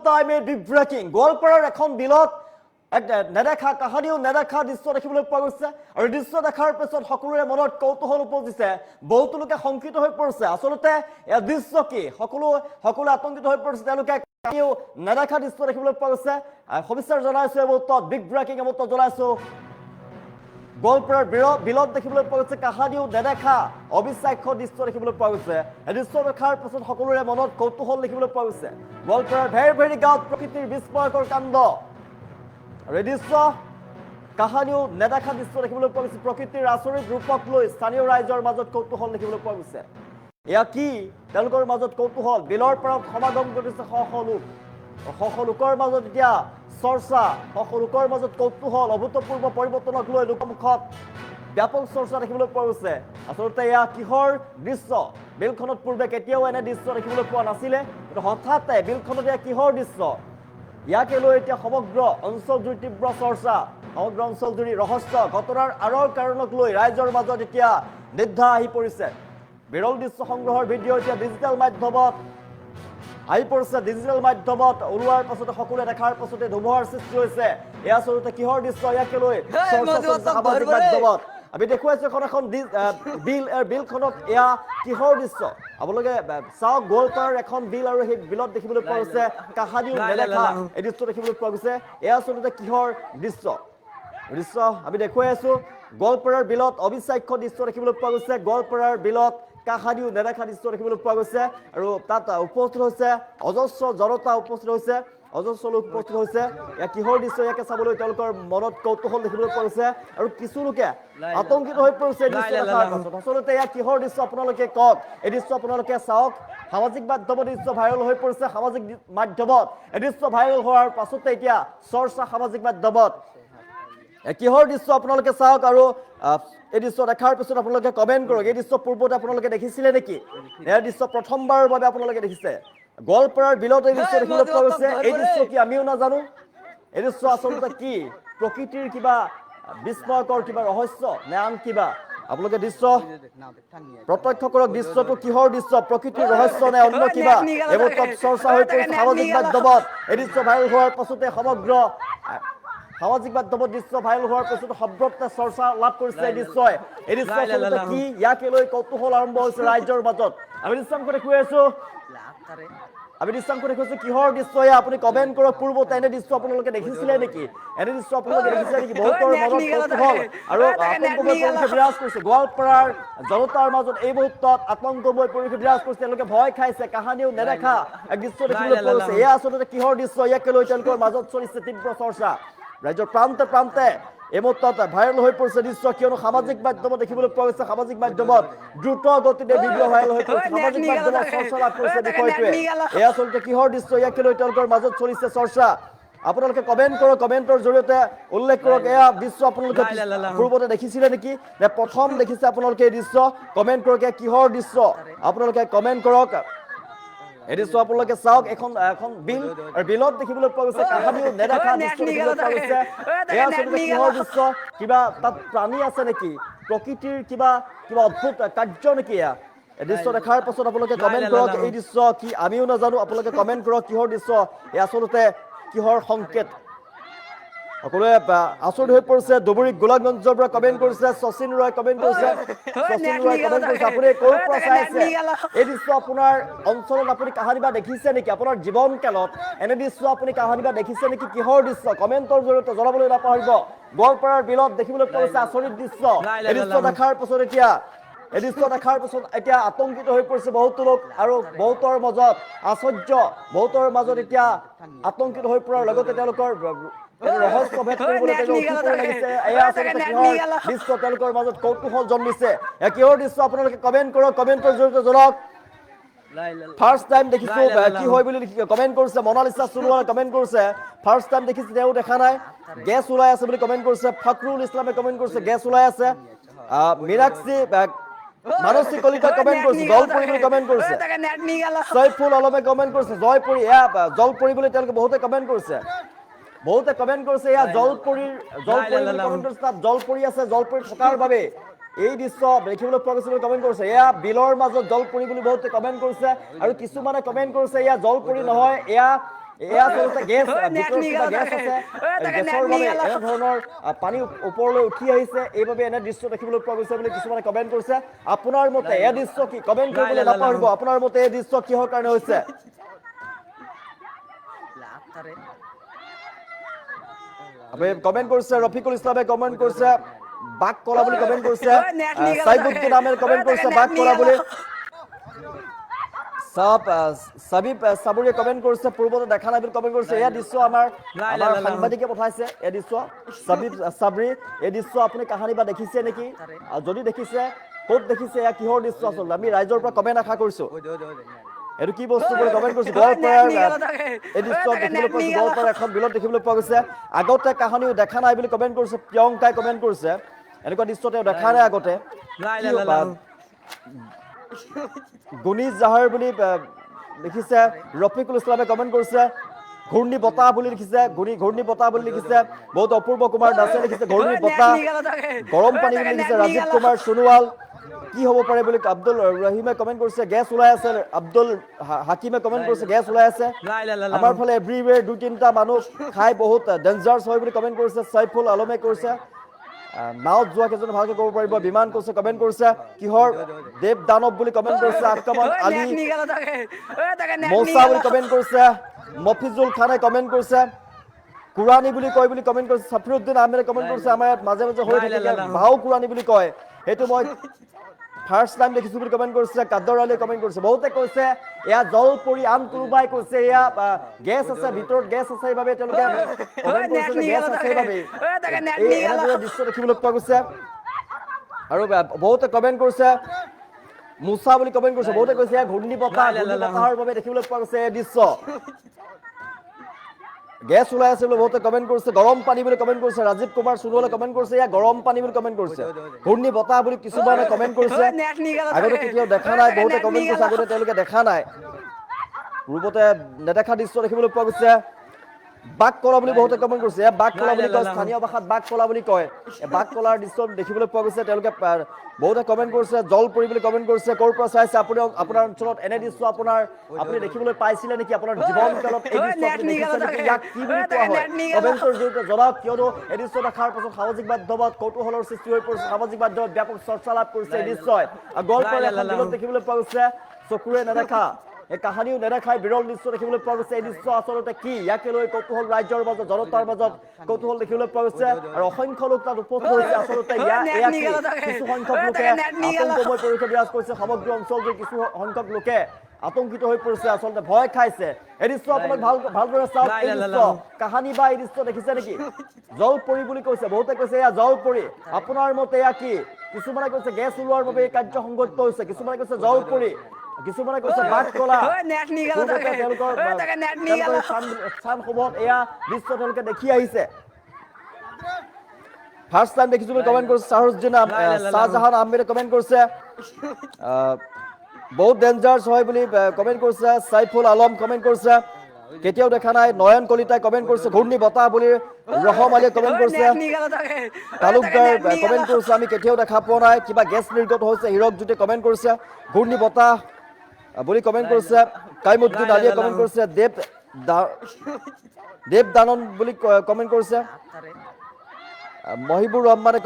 time a big breaking গোৱালপাৰাৰ এখন বিলত নেদেখা কাহানিও নেদেখা দৃশ্য দেখিবলৈ পোৱা গৈছে আৰু দৃশ্য দেখাৰ পিছত সকলোৰে মনত কৌতূহল উপজিছে বহুতো লোকে শংকিত হৈ পৰিছে আচলতে এই দৃশ্য কি সকলো আতংকিত হৈ পৰিছে তেওঁলোকে কাহানিও নেদেখা দৃশ্য দেখিবলৈ পোৱা গৈছে সবিস্তাৰ জনাইছো এই মুহূৰ্তত বিগ ব্ৰেকিং এই মুহূৰ্তত জনাইছো গোৱালপাৰাৰ বিলত দেখিবলৈ পোৱা গৈছে কাহানিও নেদেখা অবিশ্বাস্য দৃশ্য দেখিবলৈ পোৱা গৈছে এই দৃশ্য দেখাৰ পিছত সকলোৰে মনত কৌতূহল দেখিবলৈ পোৱা গৈছে গোৱালপাৰাৰ ভেৰি গাঁৱত প্ৰকৃতিৰ বিস্ময়কৰ কাণ্ড আৰু এই দৃশ্য কাহানিও নেদেখা দৃশ্য দেখিবলৈ পোৱা গৈছে প্ৰকৃতিৰ আচৰিত ৰূপক লৈ স্থানীয় ৰাইজৰ মাজত কৌতূহল দেখিবলৈ পোৱা গৈছে এয়া কি তেওঁলোকৰ মাজত কৌতূহল বিলৰ পাৰত সমাগম ঘটিছে শ লোকৰ মাজত এতিয়া চৰ্চা শ লোকৰ মাজত কৌতূহল অভূতপূৰ্ব পৰিৱৰ্তনক লৈ লোকমুখত ব্যাপক চৰ্চা দেখিবলৈ পোৱা গৈছে আচলতে এয়া কিহৰ দৃশ্য বিলখনত পূৰ্বে কেতিয়াও এনে দৃশ্য দেখিবলৈ পোৱা নাছিলে কিন্তু হঠাতে বিলখনত এয়া কিহৰ দৃশ্য ইয়াকে লৈ এতিয়া সমগ্ৰ অঞ্চলজুৰি তীব্ৰ চৰ্চা সমগ্ৰ অঞ্চলজুৰি ৰহস্য ঘটনাৰ আঁৰৰ কাৰণক লৈ ৰাইজৰ মাজত এতিয়া নিদ্ধা আহি পৰিছে বিৰল দৃশ্য সংগ্ৰহৰ ভিডিঅ' এতিয়া ডিজিটেল মাধ্যমত আহি পৰিছে ডিজিটেল মাধ্যমত ওলোৱাৰ পাছতে সকলোৱে দেখাৰ পাছতে ধুমুহাৰ সৃষ্টি হৈছে এয়া আচলতে কিহৰ দৃশ্য ইয়াকে লৈ সামাজিক মাধ্যমত আমি দেখুৱাইছো এখন বিলখনত এয়া কিহৰ দৃশ্য আপোনালোকে চাওক গোৱালপাৰাৰ এখন বিল আৰু সেই বিলত দেখিবলৈ পোৱা গৈছে কাহানিও নেদেখা এই দৃশ্য দেখিবলৈ পোৱা গৈছে এয়া আচলতে কিহৰ দৃশ্য আমি দেখুৱাই আছো গোৱালপাৰাৰ বিলত অবিশ্বাস্য দৃশ্য দেখিবলৈ পোৱা গৈছে গোৱালপাৰাৰ বিলত কাহানিও নেদেখা দৃশ্য দেখিবলৈ পোৱা গৈছে আৰু তাত উপস্থিত হৈছে অজস্ৰ জনতা উপস্থিত হৈছে অজস্ৰ লোক উপস্থিত হৈছে এয়া কিহৰ দৃশ্য ইয়াকে চাবলৈ তেওঁলোকৰ মনত কৌতূহল দেখিবলৈ পোৱা গৈছে আৰু কিছু লোকে আতংকিত হৈ পৰিছে আচলতে এয়া কিহৰ দৃশ্য আপোনালোকে কওক এই দৃশ্য আপোনালোকে চাওক সামাজিক মাধ্যমত দৃশ্য ভাইৰেল হৈ পৰিছে সামাজিক মাধ্যমত এই দৃশ্য ভাইৰেল হোৱাৰ পাছতে এতিয়া চৰ্চা সামাজিক মাধ্যমত কিহৰ দৃশ্য আপোনালোকে চাওক আৰু এই দৃশ্য দেখাৰ পিছত আপোনালোকে কমেণ্ট কৰক এই দৃশ্য পূৰ্বতে আপোনালোকে দেখিছিলে নেকি এই দৃশ্য প্ৰথমবাৰৰ বাবে আপোনালোকে দেখিছে গোৱালপাৰাৰ বিলত এই দৃশ্য দেখিবলৈ পোৱা গৈছে এই দৃশ্য কি আমিও নাজানো এই দৃশ্য আচলতে কি প্ৰকৃতিৰ কিবা বিস্ময়কৰ কিবা ৰহস্য নে আন কিবা আপোনালোকে দৃশ্য প্ৰত্যক্ষ কৰক দৃশ্যটো কিহৰ দৃশ্য প্ৰকৃতিৰ ৰহস্য নে অন্য কিবা এইবোৰ চৰ্চা হৈ পৰিছে সামাজিক মাধ্যমত এই দৃশ্য ভাইৰেল হোৱাৰ পাছতে সমগ্ৰ সামাজিক মাধ্যমত দৃশ্য ভাইৰেল হোৱাৰ পিছত সৰ্বত্ৰ চৰ্চা লাভ কৰিছে এই দৃশ্য আচলতে কি ইয়াকে লৈ কৌতূহল আৰম্ভ হৈছে ৰাইজৰ মাজত আমি দৃশ্যাংশ দেখুৱাই আছো কিহৰ দৃশ্য আপুনি কমেণ্ট কৰক পূৰ্বতে এনে দৃশ্য আপোনালোকে দেখিছিলে নেকি এনে দৃশ্য আপোনালোকে দেখিছিলে নেকি বহুতৰ মাজত কৌতূহল আৰু আতংকময় পৰিৱেশ বিৰাজ কৰিছে গোৱালপাৰাৰ জনতাৰ মাজত এই মুহূৰ্তত আতংকময় পৰিৱেশ বিৰাজ কৰিছে তেওঁলোকে ভয় খাইছে কাহানিও নেদেখা এক দৃশ্য দেখিবলৈ পোৱা গৈছে এয়া আচলতে কিহৰ দৃশ্য ইয়াকে লৈ তেওঁলোকৰ মাজত চলিছে তীব্ৰ চৰ্চা ৰাজ্যৰ প্ৰান্তে প্ৰান্তে এই মুহূৰ্তত ভাইৰেল হৈ পৰিছে দৃশ্য কিয়নো সামাজিক মাধ্যমত দেখিবলৈ পোৱা গৈছে সামাজিক মাধ্যমত দ্ৰুত গতিতে ভিডিঅ' ভাইৰেল হৈ পৰিছে সামাজিক মাধ্যমত চৰ্চা লাভ কৰিছে বিষয়টোৱে এয়া আচলতে কিহৰ দৃশ্য ইয়াকে লৈ তেওঁলোকৰ মাজত চলিছে চৰ্চা আপোনালোকে কমেণ্ট কৰক কমেণ্টৰ জৰিয়তে উল্লেখ কৰক এয়া দৃশ্য আপোনালোকে পূৰ্বতে দেখিছিলে নেকি নে প্ৰথম দেখিছে আপোনালোকে এই দৃশ্য কমেণ্ট কৰক এয়া কিহৰ দৃশ্য আপোনালোকে কমেণ্ট কৰক এই দৃশ্য আপোনালোকে চাওক এখন বিল আৰু বিলত দেখিবলৈ পোৱা গৈছে কাহানিও নেদেখা দৃশ্য দেখিবলৈ পোৱা গৈছে এয়া আচলতে কিহৰ দৃশ্য কিবা তাত প্ৰাণী আছে নেকি প্ৰকৃতিৰ কিবা অদ্ভুত কাৰ্য নেকি এয়া এই দৃশ্য দেখাৰ পাছত আপোনালোকে কমেণ্ট কৰক এই দৃশ্য কি আমিও নাজানো আপোনালোকে কমেণ্ট কৰক কিহৰ দৃশ্য এই আচলতে কিহৰ সংকেত সকলোৱে আচৰিত হৈ পৰিছে ধুবুৰী গোলাপগঞ্জৰ পৰা কমেণ্ট কৰিছে শচীন ৰয় কমেণ্ট কৰিছে আপুনি ক'ৰ পৰা চাই আছে এই দৃশ্য আপোনাৰ অঞ্চলত আপুনি কাহানি বা দেখিছে নেকি আপোনাৰ জীৱনকালত এনে দৃশ্য আপুনি কাহানি বা দেখিছে নেকি কিহৰ দৃশ্য কমেণ্টৰ জৰিয়তে জনাবলৈ নাপাহৰিব গোৱালপাৰাৰ বিলত দেখিবলৈ পোৱা গৈছে আচৰিত দৃশ্য এই দৃশ্য দেখাৰ পাছত এতিয়া আতংকিত হৈ পৰিছে বহুতো লোক আৰু বহুতৰ মাজত আশ্চৰ্য বহুতৰ মাজত এতিয়া আতংকিত হৈ পৰাৰ লগতে তেওঁলোকৰ ৰহস্য ভেদ কৰিবলৈ লাগিছে এয়া আচলতে কিহৰ দৃশ্য তেওঁলোকৰ মাজত কৌতূহল জন্মিছে কিহৰ দৃশ্য আপোনালোকে কমেণ্ট কৰক কমেণ্টৰ জৰিয়তে জনাওক ফাৰ্ষ্ট টাইম দেখিছো কি হয় বুলি কমেণ্ট কৰিছে মনালিসা সুৰুৱালে কমেণ্ট কৰিছে ফাৰ্ষ্ট টাইম দেখিছে তেওঁ দেখা নাই গেছ ওলাই আছে বুলি কমেণ্ট কৰিছে ফখৰুল ইছলামে কমেণ্ট কৰিছে গেছ ওলাই আছে মিনাক্ষী মানসী কলিতা কমেণ্ট কৰিছে জলপৰি বুলি কমেণ্ট কৰিছে সৈফুল আলমে কমেণ্ট কৰিছে জয়পুৰী এয়া জলপৰি বুলি তেওঁলোকে বহুতে কমেণ্ট কৰিছে এয়া জলপৰি তাত জলপৰি আছে জলপৰি থকাৰ বাবে এই দৃশ্য দেখিবলৈ পোৱা গৈছে বুলি কমেণ্ট কৰিছে এয়া বিলৰ মাজত জলপৰি বুলি বহুতে কমেণ্ট কৰিছে আৰু কিছুমানে কমেণ্ট কৰিছে এয়া জলপৰি নহয় এয়া এয়া আচলতে গেছ ভিতৰত কিবা গেছ আছে গেছৰ বাবে এনে ধৰণৰ পানী ওপৰলৈ উঠি আহিছে এইবাবে এনে দৃশ্য দেখিবলৈ পোৱা গৈছে বুলি কিছুমানে কমেণ্ট কৰিছে আপোনাৰ মতে এই দৃশ্য কি কমেণ্ট কৰিবলৈ নাপাহৰিব আপোনাৰ মতে এই দৃশ্য কিহৰ কাৰণে হৈছে আপুনি কমেণ্ট কৰিছে ৰফিকুল ইছলামে কমেণ্ট কৰিছে বাঘ কলা বুলি কমেণ্ট কৰিছে সাইবুদ্দিন আহমেদ কমেণ্ট কৰিছে বাঘ কলা বুলি সাবিব সাবুৰীয়ে কমেণ্ট কৰিছে পূৰ্বতে দেখা নাই বুলি কমেণ্ট কৰিছে এয়া দৃশ্য আমাৰ সাংবাদিকে পঠাইছে এই দৃশ্য সাবিব সাবৰী এই দৃশ্য আপুনি কাহানী বা দেখিছে নেকি যদি দেখিছে ক'ত দেখিছে এয়া কিহৰ দৃশ্য আচলতে আমি ৰাইজৰ পৰা কমেণ্ট আশা কৰিছো এইটো কি বস্তু বুলি কমেণ্ট কৰিছো গোৱালপাৰাৰ এই দৃশ্য দেখিবলৈ পাইছো গোৱালপাৰাৰ এখন বিলত দেখিবলৈ পোৱা গৈছে আগতে কাহানিও দেখা নাই বুলি কমেণ্ট কৰিছে প্ৰিয়ংকাই কমেণ্ট কৰিছে এনেকুৱা দৃশ্য তেওঁ দেখা নাই আগতে গুণিজ জাহাৰ বুলি লিখিছে ৰফিকুল ইছলামে কমেণ্ট কৰিছে ঘূৰ্ণী বতাহ বুলি লিখিছে ঘূৰ্ণী বতাহ বুলি লিখিছে বহুত অপূৰ্ব কুমাৰ দাসে লিখিছে ঘূৰ্ণী বতাহ গৰম পানী বুলি লিখিছে ৰাজীৱ কুমাৰ সোণোৱাল কি হ'ব পাৰে বুলি আব্দুল ৰহিমে কমেণ্ট কৰিছে গেছ ওলাই আছে আব্দুল হাকিমে কমেণ্ট কৰিছে গেছ ওলাই আছে আমাৰ ফালে এভৰিৱেৰ দুই তিনিটা মানুহ খাই বহুত ডেঞ্জাৰ্ছ হয় বুলি কমেণ্ট কৰিছে সাইফুল আলমে কৰিছে নাওত যোৱা কেইজনে ভালকে ক'ব পাৰিব বিমান কৰিছে কমেণ্ট কৰিছে কিহৰ দেৱ দানৱ বুলি কমেণ্ট কৰিছে আক্ৰমণ আলী মৌচা বুলি কমেণ্ট কৰিছে মফিজুল খানে কমেণ্ট কৰিছে কুৰাণী বুলি কয় বুলি কমেণ্ট কৰিছে সফিৰুদ্দিন আহমেদে কমেণ্ট কৰিছে আমাৰ ইয়াত মাজে মাজে হৈ থাকে ভাও কুৰাণী বুলি কয় সেইটো মই ফাৰ্ষ্ট টাইম দেখিছো বুলি কমেণ্ট কৰিছে কাদৰ আলীয়ে কমেণ্ট কৰিছে বহুতে কৈছে এয়া জল পৰি আন কোনোবাই কৈছে এয়া গেছ আছে ভিতৰত গেছ আছে এইবাবে তেওঁলোকে কমেণ্ট কৰিছে গেছ আছে এইবাবে এই এনেদৰে দৃশ্য দেখিবলৈ পোৱা গৈছে আৰু বহুতে কমেণ্ট কৰিছে মুছা বুলি কমেণ্ট কৰিছে বহুতে কৈছে এয়া ঘূৰ্ণী বতাহৰ বাবে দেখিবলৈ পোৱা গৈছে এই দৃশ্য গেছ ওলাই আছে বুলি বহুতে কমেণ্ট কৰিছে গৰম পানী বুলি কমেণ্ট কৰিছে ৰাজীৱ কুমাৰ সোণোৱালে কমেণ্ট কৰিছে এয়া গৰম পানী বুলি কমেণ্ট কৰিছে ঘূৰ্ণী বতাহ বুলি কিছুমানে কমেণ্ট কৰিছে আগতে কেতিয়াও দেখা নাই বহুতে কমেণ্ট কৰিছে আগতে তেওঁলোকে দেখা নাই পূৰ্বতে নেদেখা দৃশ্য দেখিবলৈ পোৱা গৈছে বাঘ কলা বুলি বহুতে কমেণ্ট কৰিছে এয়া বাঘ কলা বুলি কয় স্থানীয় ভাষাত বাঘ কলা বুলি কয় বাঘ কলাৰ দৃশ্য দেখিবলৈ পোৱা গৈছে তেওঁলোকে বহুতে কমেণ্ট কৰিছে জল পৰি বুলি কমেণ্ট কৰিছে ক'ৰ পৰা চাইছে আপুনি আপোনাৰ অঞ্চলত এনে দৃশ্য আপুনি দেখিবলৈ পাইছিলে নেকি আপোনাৰ জীৱন কালত এই দৃশ্য আপুনি দেখিছে নেকি ইয়াক কি বুলি কোৱা হয় কমেণ্টৰ জৰিয়তে জনাওক কিয়নো এই দৃশ্য দেখাৰ পাছত সামাজিক মাধ্যমত কৌতূহলৰ সৃষ্টি হৈ পৰিছে সামাজিক মাধ্যমত ব্যাপক চৰ্চা লাভ কৰিছে এই দৃশ্যই গোৱালপাৰাৰ এখন বিলত দেখিবলৈ পোৱা গৈছে চকুৰে নেদেখা এই কাহানিও নেদেখাই বিৰল দৃশ্য দেখিবলৈ পোৱা গৈছে এই দৃশ্য আচলতে কি ইয়াকে লৈ কৌতূহল ৰাজ্যৰ মাজত জনতাৰ মাজত কৌতূহল দেখিবলৈ পোৱা গৈছে আৰু অসংখ্য লোক তাত উপস্থিত হৈছে আচলতে কিছু সংখ্যক লোকে আতংকময় পৰিৱেশ বিৰাজ কৰিছে সমগ্ৰ অঞ্চলটোৰ কিছু সংখ্যক লোকে আতংকিত হৈ পৰিছে আচলতে ভয় খাইছে এই দৃশ্য আপোনাক ভালদৰে চাওক এই দৃশ্য কাহানি বা এই দৃশ্য দেখিছে নেকি জল পৰি বুলি কৈছে বহুতে কৈছে এয়া জল পৰি আপোনাৰ মতে এয়া কি কিছুমানে কৈছে গেছ ওলোৱাৰ বাবে এই কাৰ্য সংঘটিত হৈছে কিছুমানে কৈছে জল পৰি কিছুমানে কৈছে বাঘ কলা তেওঁলোকৰ স্থানসমূহত এয়া দৃশ্য তেওঁলোকে দেখি আহিছে ফাৰ্ষ্ট টাইম দেখিছো বুলি কমেণ্ট কৰিছে শাহজাহান আহমেদে কমেণ্ট কৰিছে বহুত ডেঞ্জাৰ্ছ হয় বুলি কমেণ্ট কৰিছে সাইফুল আলম কমেণ্ট কৰিছে কেতিয়াও দেখা নাই নয়ন কলিতাই কমেণ্ট কৰিছে ঘূৰ্ণী বতাহ বুলি ৰহম আলীয়ে কমেণ্ট কৰিছে তালুকদাৰ কমেণ্ট কৰিছে আমি কেতিয়াও দেখা পোৱা নাই কিবা গেছ নিৰ্গত হৈছে হীৰক জ্যোতি কমেণ্ট কৰিছে ঘূৰ্ণী বতাহ বুলি কমেণ্ট কৰিছে কাইমুদ্দিন আলীয়ে কমেণ্ট কৰিছে দেৱ দানন বুলি কমেণ্ট কৰিছে মজিবুৰ ৰহমানে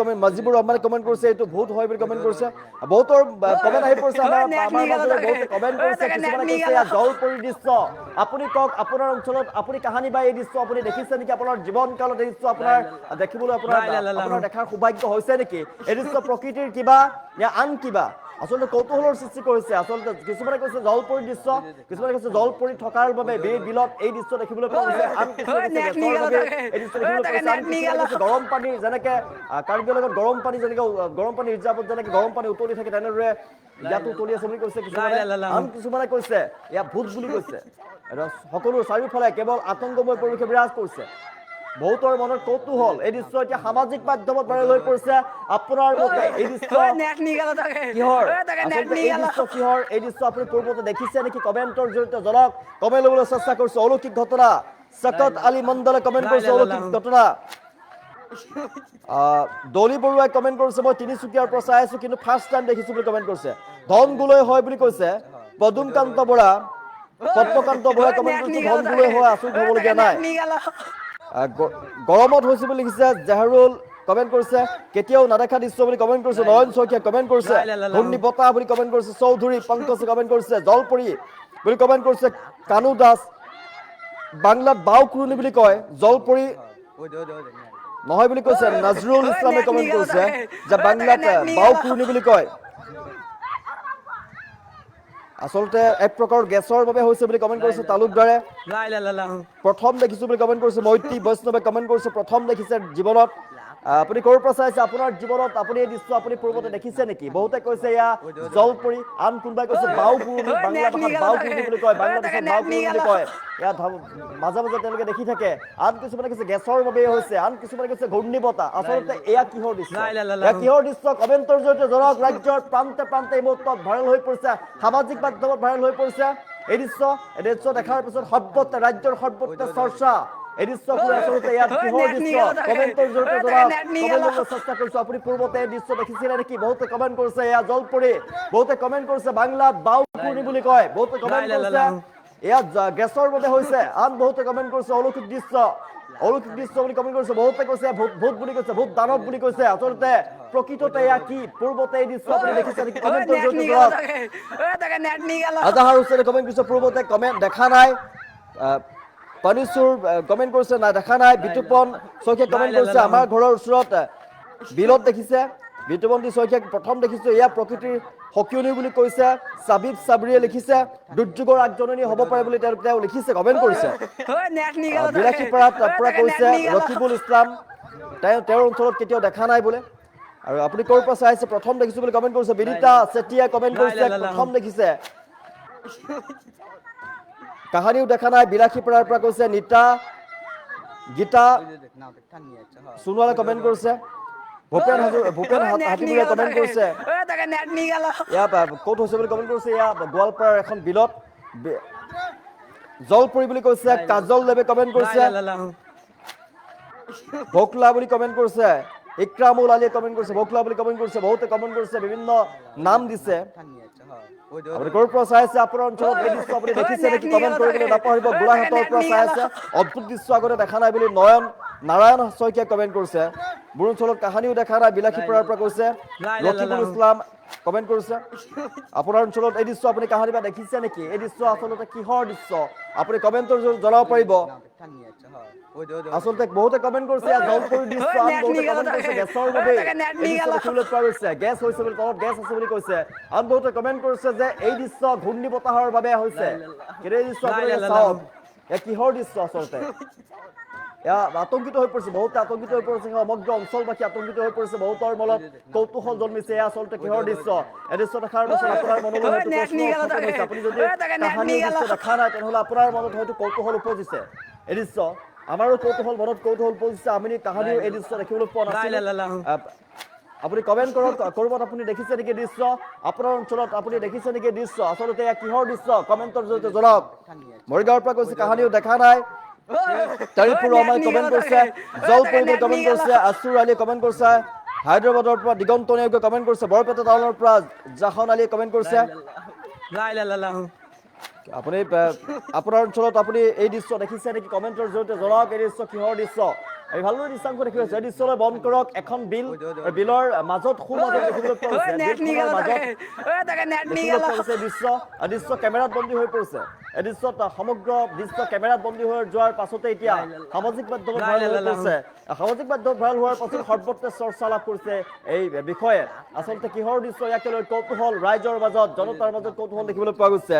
কমেণ্ট কৰিছে এইটো ভূত হয় বুলি কমেণ্ট কৰিছে বহুতৰ কমেণ্ট আহি পৰিছে আমাৰ মাজত বহুতে কমেণ্ট কৰিছে কিছুমানে কৈছে এয়া জল পৰি দৃশ্য আপুনি কওক আপোনাৰ অঞ্চলত আপুনি কাহানি বা এই দৃশ্য আপুনি দেখিছে নেকি আপোনাৰ জীৱন কালত এই দৃশ্য আপোনাৰ দেখিবলৈ আপোনাৰ দেখাৰ সৌভাগ্য হৈছে নেকি এই দৃশ্য প্ৰকৃতিৰ কিবা নে আন কিবা আচলতে কৌতূহলৰ সৃষ্টি কৰিছে আচলতে কিছুমানে কৈছে জল পৰি দৃশ্য কিছুমানে কৈছে জল পৰি থকাৰ বাবে বিলত এই দৃশ্য দেখিবলৈ পোৱা গৈছে আন কিছুমানে গৰম পানী যেনেকে কাৰ্বি লগত গৰম পানী যেনেকে গৰম পানী ৰিজাৰ্ভত যেনেকে গৰম পানী উতলি থাকে তেনেদৰে ইয়াতো উতলি আছে বুলি কৈছে কিছুমানে কৈছে এয়া ভূত বুলি কৈছে সকলো চাৰিওফালে কেৱল আতংকময় পৰিৱেশে বিৰাজ কৰিছে বহুতৰ মনত কৌতূহল এই দৃশ্য এতিয়া সামাজিক মাধ্যমত ভাইৰেল হৈ পৰিছে আপোনাৰ মতে এই দৃশ্য কিহৰ এই দৃশ্য আপুনি পূৰ্বতে দেখিছে নেকি কমেণ্টৰ জৰিয়তে জনাওক কমেণ্ট ল'বলৈ চেষ্টা কৰিছে অলৌকিক ঘটনা শকত আলী মণ্ডলে কমেণ্ট কৰিছে অলৌকিক ঘটনা দলি বৰুৱাই কমেণ্ট কৰিছে মই তিনিচুকীয়াৰ পৰা চাই আছো কিন্তু ফাৰ্ষ্ট টাইম দেখিছো বুলি কমেণ্ট কৰিছে ধন গোলৈ হয় বুলি কৈছে পদুমকান্ত বৰা পদ্মকান্ত বৰাই কমেণ্ট কৰিছে ধনগুলৈ হয় আচৰিত হ'বলগীয়া নাই গৰমত হৈছে বুলি লিখিছে জাহৰুল কমেণ্ট কৰিছে কেতিয়াও নেদেখা দৃশ্য বুলি কমেণ্ট কৰিছে নয়ন শইকীয়া কমেণ্ট কৰিছে ঘূৰ্ণি বতাহ বুলি কমেণ্ট কৰিছে চৌধুৰী পংকজে কমেণ্ট কৰিছে জলপৰি বুলি কমেণ্ট কৰিছে কানু দাস বাংলাত বাও কুৰুণী বুলি কয় জলপৰি নহয় বুলি কৈছে নজৰুল ইছলামে কমেণ্ট কৰিছে যে বাংলাত বাও কুৰুণী বুলি কয় আসলতে এক প্ৰকাৰৰ গেছৰ বাবে হৈছে বুলি কমেণ্ট কৰিছে তালুকদাৰে প্ৰথম দেখিছো বুলি কমেণ্ট কৰিছে মৈত্ৰী বৈষ্ণৱে কমেণ্ট কৰিছে প্ৰথম দেখিছে জীৱনত আপুনি ক'ৰ পৰা চাইছে আপোনাৰ জীৱনত আপুনি এই দৃশ্য আপুনি পূৰ্বতে দেখিছে নেকি বহুতে কৈছে এয়া জলপৰি আন কোনোবাই কৈছে বাও কুৰুণী বাংলা ভাষাত বাও কুৰুণী বুলি কয় বাংলাদেশত বাও কুৰুণী বুলি কয় এয়া মাজে মাজে তেওঁলোকে দেখি থাকে আন কিছুমানে কৈছে গেছৰ বাবে হৈছে আন কিছুমানে কৈছে ঘূৰ্ণি বতাহ আচলতে এয়া কিহৰ দৃশ্য এয়া কিহৰ দৃশ্য কমেণ্টৰ জৰিয়তে জনাওক ৰাজ্যৰ প্ৰান্তে প্ৰান্তে এই মুহূৰ্তত ভাইৰেল হৈ পৰিছে সামাজিক মাধ্যমত ভাইৰেল হৈ পৰিছে এই দৃশ্য দেখাৰ পিছত সৰ্বত্ৰ ৰাজ্যৰ সৰ্বত্ৰ চৰ্চা এই দৃশ্যবোৰ আচলতে ইয়াত কিহৰ দৃশ্য কমেণ্টৰ জৰিয়তে জনাওক কমেণ্টৰ চেষ্টা কৰিছো আপুনি পূৰ্বতে এই দৃশ্য দেখিছিলে নেকি বহুতে কমেণ্ট কৰিছে এয়া জলপৰি বহুতে কমেণ্ট কৰিছে বাংলাত বাও কুৰুণী বুলি কয় বহুতে কমেণ্ট কৰিছে এয়া গেছৰ বাবে হৈছে আন বহুতে কমেণ্ট কৰিছে অলৌকিক দৃশ্য বুলি কমেণ্ট কৰিছে বহুতে কৈছে ভূত বুলি কৈছে ভূত দানৱ বুলি কৈছে আচলতে প্ৰকৃততে এয়া কি পূৰ্বতে এই দৃশ্য আপুনি দেখিছে নেকি কমেণ্টৰ জৰিয়তে জনাওক আজাহাৰ হুছেইনে কমেণ্ট কৰিছে পূৰ্বতে কমেণ্ট দেখা নাই পানিচুৰ কমেণ্ট কৰিছে না দেখা নাই বিতুপন শইকীয়া কমেণ্ট কৰিছে আমাৰ ঘৰৰ ওচৰত বিলত দেখিছে বিতুপন্তি শইকীয়াক প্ৰথম দেখিছো এয়া প্ৰকৃতিৰ সকিয়নি বুলি কৈছে সাবিব সাবৰিয়ে লিখিছে দুৰ্যোগৰ আগজননী হ'ব পাৰে বুলি তেওঁ লিখিছে কমেণ্ট কৰিছে বিলাসীপাৰাত পৰা কৈছে ৰকিবুল ইছলাম তেওঁৰ অঞ্চলত কেতিয়াও দেখা নাই বোলে আৰু আপুনি ক'ৰ পৰা চাইছে প্ৰথম দেখিছো বুলি কমেণ্ট কৰিছে বিনিতা চেতিয়া কমেণ্ট কৰিছে প্ৰথম দেখিছে কাহানিও দেখা নাই বিলাসীপাৰাৰ পৰা কৈছে নিতা গীতা সোণোৱালে কমেণ্ট কৰিছে ভূপেন হাতীবুঢ়াই কমেণ্ট কৰিছে ক'ত হৈছে বুলি কমেণ্ট কৰিছে এয়া গোৱালপাৰাৰ এখন বিলত জলপৰি বুলি কৈছে কাজল দেৱে কমেণ্ট কৰিছে ভোকলা বুলি কমেণ্ট কৰিছে ইক্ৰামুল আলীয়ে কমেণ্ট কৰিছে ভোকলা বুলি কমেণ্ট কৰিছে বহুতে কমেণ্ট কৰিছে বিভিন্ন নাম দিছে আপুনি ক'ৰ পৰা চাই আছে আপোনাৰ অঞ্চলত এই দৃশ্য আপুনি দেখিছে নেকি কমেণ্ট কৰিবলৈ নাপাহৰিব গোলাঘাটৰ পৰা চাই আছে অদ্ভুত দৃশ্য আগতে দেখা নাই বুলি নাৰায়ণ শইকীয়াই কমেণ্ট কৰিছে মোৰ অঞ্চলত কাহানিও দেখা নাই বিলাসীপাৰাৰ পৰা কৈছে ৰকিবুল ইছলাম কমেণ্ট কৰিছে আপোনাৰ অঞ্চলত এই দৃশ্য আপুনি কাহানি বা দেখিছে নেকি এই দৃশ্য আচলতে কিহৰ দৃশ্য আপুনি কমেণ্টৰ জৰিয়তে জনাব পাৰিব আচলতে বহুতে কমেণ্ট কৰিছে জলপৰি দৃশ্য আন বহুতে কমেণ্ট কৰিছে গেছৰ বাবে এই দৃশ্য দেখিবলৈ পোৱা গৈছে গেছ হৈছে বুলি তলত গেছ আছে বুলি কৈছে আন বহুতে কমেণ্ট কৰিছে যে এই দৃশ্য ঘূৰ্ণি বতাহৰ বাবে হৈছে কিন্তু এই দৃশ্য আপোনালোকে চাওক এয়া কিহৰ দৃশ্য আচলতে এয়া আতংকিত হৈ পৰিছে বহুতে আতংকিত হৈ পৰিছে সমগ্ৰ অঞ্চলবাসী আতংকিত হৈ পৰিছে বহুতৰ মনত কৌতূহল জন্মিছে এয়া আচলতে কিহৰ দৃশ্য এই দৃশ্য দেখাৰ পিছত আপোনাৰ মনলৈ হয়তো প্ৰশ্ন উত্থাপন হৈছে আপুনি যদি কাহানিৰ দৃশ্য দেখা নাই তেনেহ'লে আপোনাৰ মনত হয়তো কৌতূহল উপজিছে এই দৃশ্য আমাৰো মনত কৌতূহল উপজিছে আমি কাহানিও এই দৃশ্য দেখিবলৈ পোৱা নাছিলো আপুনি কমেণ্ট কৰক ক'ৰবাত আপুনি দেখিছে নেকি দৃশ্য আপোনাৰ অঞ্চলত আপুনি দেখিছে নেকি দৃশ্য আচলতে এয়া কিহৰ দৃশ্য কমেণ্টৰ জৰিয়তে জনাওক মৰিগাঁৱৰ পৰা কৈছে কাহানিও দেখা নাই তাৰিফুৰ ৰহমানে কমেণ্ট কৰিছে জলপৰি কমেণ্ট কৰিছে আসুৰ আলীয়ে কমেণ্ট কৰিছে হায়দৰাবাদৰ পৰা দিগন্ত নেওগে কমেণ্ট কৰিছে বৰপেটা টাউনৰ পৰা জাহন আলীয়ে কমেণ্ট কৰিছে আপুনি আপোনাৰ অঞ্চলত আপুনি এই দৃশ্য দেখিছে নেকি কমেণ্টৰ জৰিয়তে জনাওক এই দৃশ্য কিহৰ দৃশ্য এই ভালদৰে দৃশ্যাংশ দেখি আছে এই দৃশ্যলৈ বন্ধ কৰক এখন বিলৰ মাজত মাজত দেখিবলৈ পোৱা গৈছে দৃশ্য কেমেৰাত বন্দী হৈ পৰিছে এই দৃশ্যত সমগ্ৰ দৃশ্য কেমেৰাত বন্দী হৈ যোৱাৰ পাছতে এতিয়া সামাজিক মাধ্যমত ভাইৰেল হৈ পৰিছে সামাজিক মাধ্যমত ভাইৰেল হোৱাৰ পাছত সৰ্বত্ৰ চৰ্চা লাভ কৰিছে এই বিষয়ে আচলতে কিহৰ দৃশ্য ইয়াকে লৈ কৌতূহল ৰাইজৰ মাজত জনতাৰ মাজত কৌতূহল দেখিবলৈ পোৱা গৈছে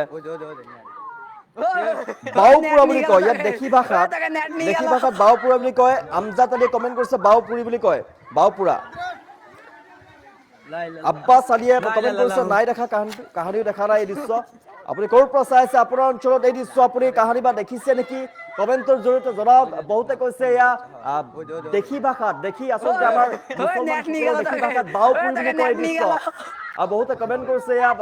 বাওপুৰা বুলি কয় ইয়াত দেখি ভাষাত বাওপুৰা বুলি কয় আমজাদ আলীয়ে কমেণ্ট কৰিছে বাওপুৰি বুলি কয় বাওপুৰা আব্বাছ আলীয়ে কমেণ্ট কৰিছে নাই দেখা কাহানিও দেখা নাই এই দৃশ্য আপুনি ক'ৰ পৰা চাই আছে আপোনাৰ অঞ্চলত এই দৃশ্য আপুনি কাহানি বা দেখিছে নেকি কমেণ্টৰ জৰিয়তে জনাওক বহুতে কৈছে এয়া দেখি ভাষাত দেখি আচলতে আমাৰ দেখি ভাষাত বাওপুৰি বুলি কয় দৃশ্য আৰু বহুতে কমেণ্ট কৰিছে এয়া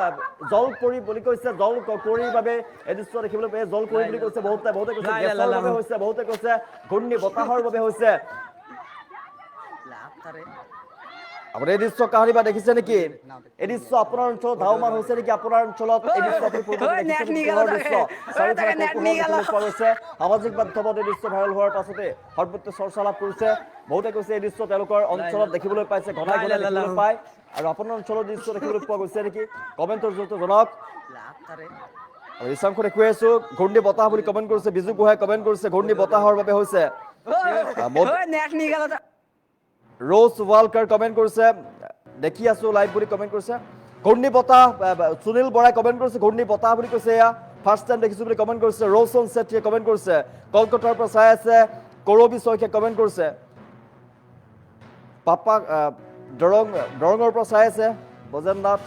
জলপৰি বুলি কৈছে জলপৰিৰ বাবে এই দৃশ্য দেখিবলৈ পাই জলপৰি বুলি কৈছে বহুতে কৈছে গেছৰ বাবে হৈছে বহুতে কৈছে ঘূৰ্ণি বতাহৰ বাবে হৈছে আপুনি এই দৃশ্য কাহানিবা দেখিছে নেকি এই দৃশ্য আপোনাৰ অঞ্চলত ধাৱমান হৈছে নেকি আপোনাৰ অঞ্চলত এই দৃশ্য আপুনি পূৰ্বতে দেখিছে নেকি কিহৰ দৃশ্য চাৰিওফালে কৌতূহল দেখিবলৈ পোৱা গৈছে সামাজিক মাধ্যমত এই দৃশ্য ভাইৰেল হোৱাৰ পাছতে সৰ্বত্ৰ চৰ্চা লাভ কৰিছে বহুতে কৈছে এই দৃশ্য তেওঁলোকৰ অঞ্চলত দেখিবলৈ পাইছে ঘনাই ঘনাই দেখিবলৈ পায় আৰু আপোনাৰ অঞ্চলৰ দৃশ্য দেখিবলৈ পোৱা গৈছে নেকি কমেণ্টৰ জৰিয়তে জনাওক আৰু ইছামখনে কৈ আছো ঘূৰ্ণী বতাহ বুলি কমেণ্ট কৰিছে বিজু গোহাঁই কমেণ্ট কৰিছে ঘূৰ্ণী বতাহৰ বাবে হৈছে ৰ'জ ৱালকাৰ কমেণ্ট কৰিছে দেখি আছো লাইভ বুলি কমেণ্ট কৰিছে ঘূৰ্ণী বতাহ সুনীল বৰাই কমেণ্ট কৰিছে ঘূৰ্ণী বতাহ বুলি কৈছে এয়া ফাৰ্ষ্ট টাইম দেখিছো বুলি কমেণ্ট কৰিছে ৰৌচন ছেত্ৰীয়ে কমেণ্ট কৰিছে কলকাতাৰ পৰা চাই আছে কৰবী শইকীয়াই কমেণ্ট কৰিছে পাপা দৰঙৰ পৰা চাই আছে বজেন্দ্ৰনাথ